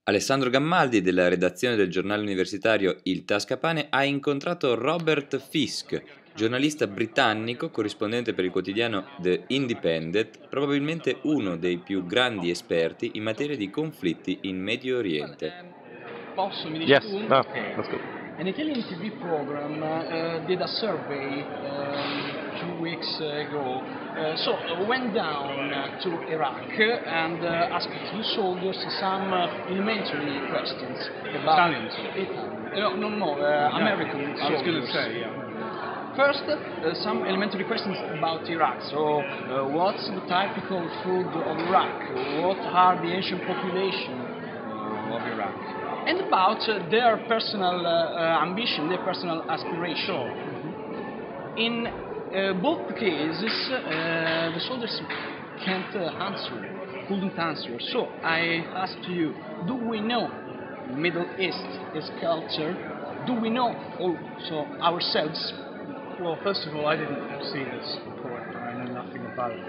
Alessandro Gammaldi, della redazione del giornale universitario Il Tascapane, ha incontrato Robert Fisk, giornalista britannico, corrispondente per il quotidiano The Indipendent, probabilmente uno dei più grandi esperti in materia di conflitti in Medio Oriente. Posso, mi dici Yes, tu? no, Okay. let's go. An Italian TV program did a survey 2 weeks ago. So went down to Iraq and asked the soldiers some elementary questions about Italians? American soldiers. I was going to say, yeah. First, some elementary questions about Iraq. So, what's the typical food of Iraq? What are the ancient population of Iraq? And about their personal ambition, their personal aspiration. Mm-hmm. In both cases, the soldiers couldn't answer. So I asked you, do we know Middle East, its culture? Do we know also ourselves? Well, first of all, I didn't see this report. I know nothing about it.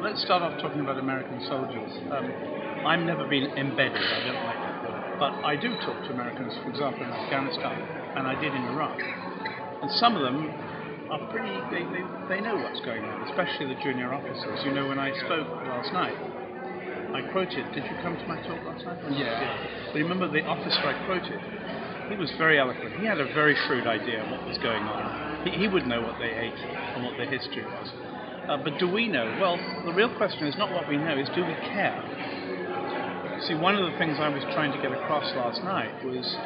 Let's start off talking about American soldiers. I've never been embedded, I don't like that word, but I do talk to Americans, for example, in Afghanistan, and I did in Iraq. And some of them are pretty, they know what's going on, especially the junior officers. You know, when I spoke last night, I quoted, did you come to my talk last night? Yeah. But remember the officer I quoted? He was very eloquent. He had a very shrewd idea of what was going on. He would know what they ate and what their history was. But do we know? Well, the real question is not what we know, is do we care? See, one of the things I was trying to get across last night was,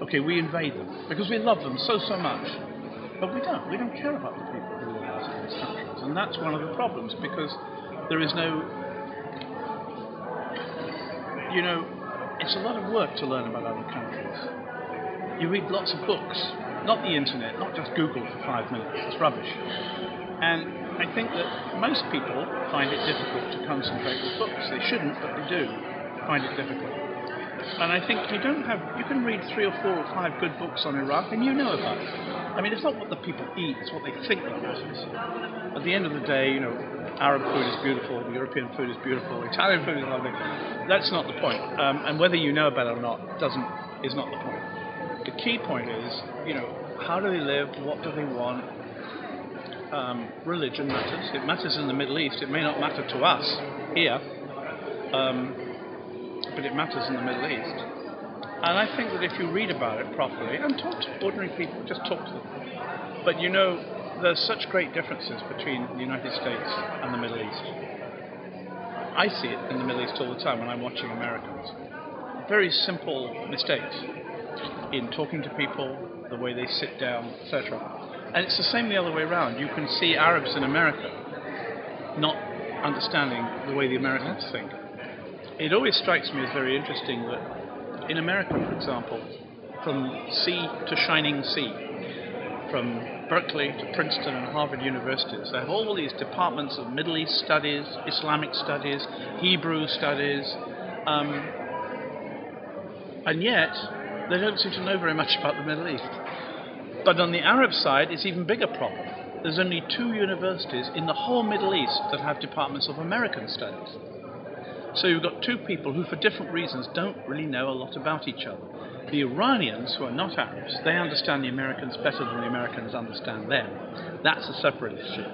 okay, we invade them because we love them so much, but we don't. We don't care about the people who live out in these countries, and that's one of the problems because there is no, it's a lot of work to learn about other countries. You read lots of books, not the internet, not just Google for 5 minutes. It's rubbish. And I think that most people find it difficult to concentrate with books. They shouldn't, but they do find it difficult. And I think you can read 3 or 4 or 5 good books on Iraq and you know about it. I mean, it's not what the people eat, it's what they think that matters. At the end of the day, Arab food is beautiful, European food is beautiful, Italian food is lovely. That's not the point. And whether you know about it or not is not the point. The key point is, how do they live, what do they want? Religion matters. It matters in the Middle East. It may not matter to us here, but it matters in the Middle East. And I think that if you read about it properly and talk to ordinary people, just talk to them. But there's such great differences between the United States and the Middle East. I see it in the Middle East all the time when I'm watching Americans. Very simple mistakes in talking to people, the way they sit down, etc. And it's the same the other way around. You can see Arabs in America not understanding the way the Americans think. It always strikes me as very interesting that in America, for example, from sea to shining sea, from Berkeley to Princeton and Harvard universities, they have all these departments of Middle East studies, Islamic studies, Hebrew studies, and yet they don't seem to know very much about the Middle East. But on the Arab side, it's an even bigger problem. There's only 2 universities in the whole Middle East that have departments of American studies. So you've got 2 people who, for different reasons, don't really know a lot about each other. The Iranians, who are not Arabs, they understand the Americans better than the Americans understand them. That's a separate issue.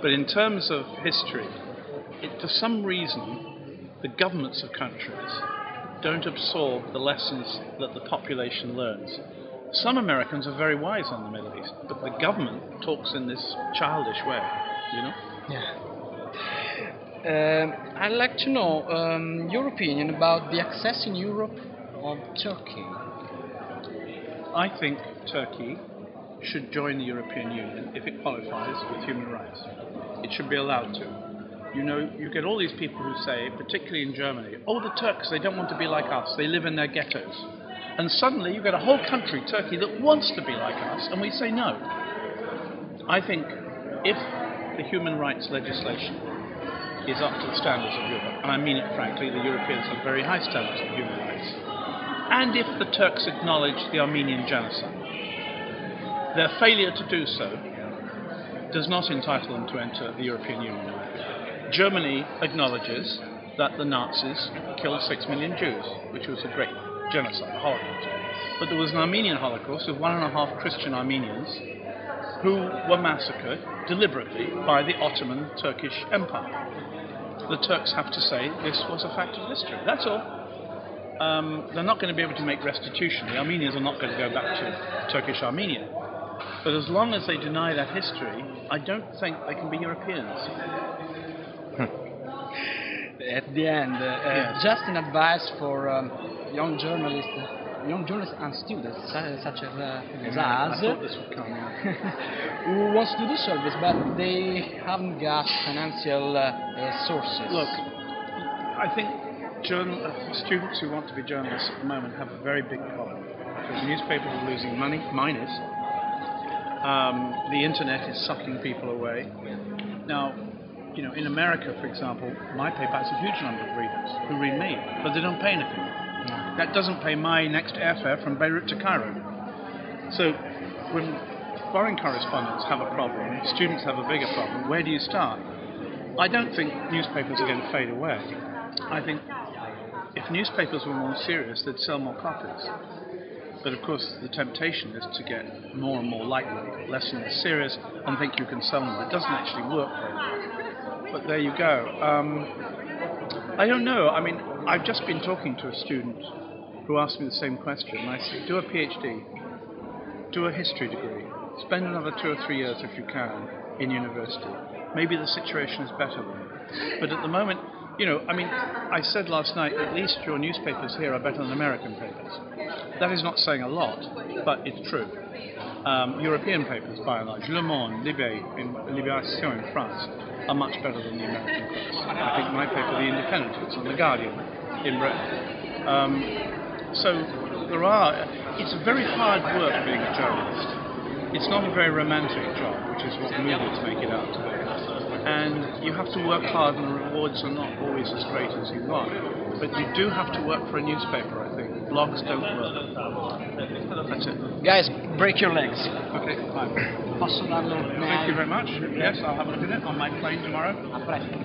But in terms of history, for some reason, the governments of countries don't absorb the lessons that the population learns. Some Americans are very wise on the Middle East, but the government talks in this childish way, Yeah. I'd like to know your opinion about the access in Europe of Turkey. I think Turkey should join the European Union if it qualifies with human rights. It should be allowed to. You get all these people who say, particularly in Germany, the Turks, they don't want to be like us, they live in their ghettos. And suddenly you get a whole country, Turkey, that wants to be like us, and we say no. I think if the human rights legislation is up to the standards of Europe, and I mean it frankly, the Europeans have very high standards of human rights, and if the Turks acknowledge the Armenian genocide, their failure to do so does not entitle them to enter the European Union. Germany acknowledges that the Nazis killed 6 million Jews, which was a great genocide, a Holocaust. But there was an Armenian Holocaust of 1.5 Christian Armenians who were massacred deliberately by the Ottoman Turkish Empire. The Turks have to say this was a fact of history. That's all. They're not going to be able to make restitution. The Armenians are not going to go back to Turkish Armenia. But as long as they deny that history, I don't think they can be Europeans. At the end, just an advice for young journalists and students such as us, I thought this would come. who wants to do service but they haven't got financial sources. Look, I think students who want to be journalists at the moment have a very big problem because newspapers are losing money. Mine is. The internet is sucking people away. Now, in America, for example, my paper has a huge number of readers who read me, but they don't pay anything. No. That doesn't pay my next airfare from Beirut to Cairo. So when foreign correspondents have a problem, students have a bigger problem, where do you start? I don't think newspapers are going to fade away. I think if newspapers were more serious, they'd sell more copies. But of course, the temptation is to get more and more lightweight, less and less serious, and think you can sell them. It doesn't actually work very well. But there you go. I don't know. I mean, I've just been talking to a student who asked me the same question. And I said, do a PhD, do a history degree, spend another 2 or 3 years if you can in university. Maybe the situation is better then. But at the moment, I said last night, at least your newspapers here are better than American papers. That is not saying a lot, but it's true. European papers, by and large, Le Monde, Libération in France, are much better than the American press. I think my paper, The Independent, and The Guardian in Britain. So it's a very hard work being a journalist. It's not a very romantic job, which is what movies make it out to be. And you have to work hard and the rewards are not always as great as you want. But you do have to work for a newspaper, I think. Blogs don't work. That's it. Guys, break your legs. Okay, fine. Posso darlo? Thank you very much. Yes, I'll have a look at it on my plane tomorrow. A presto.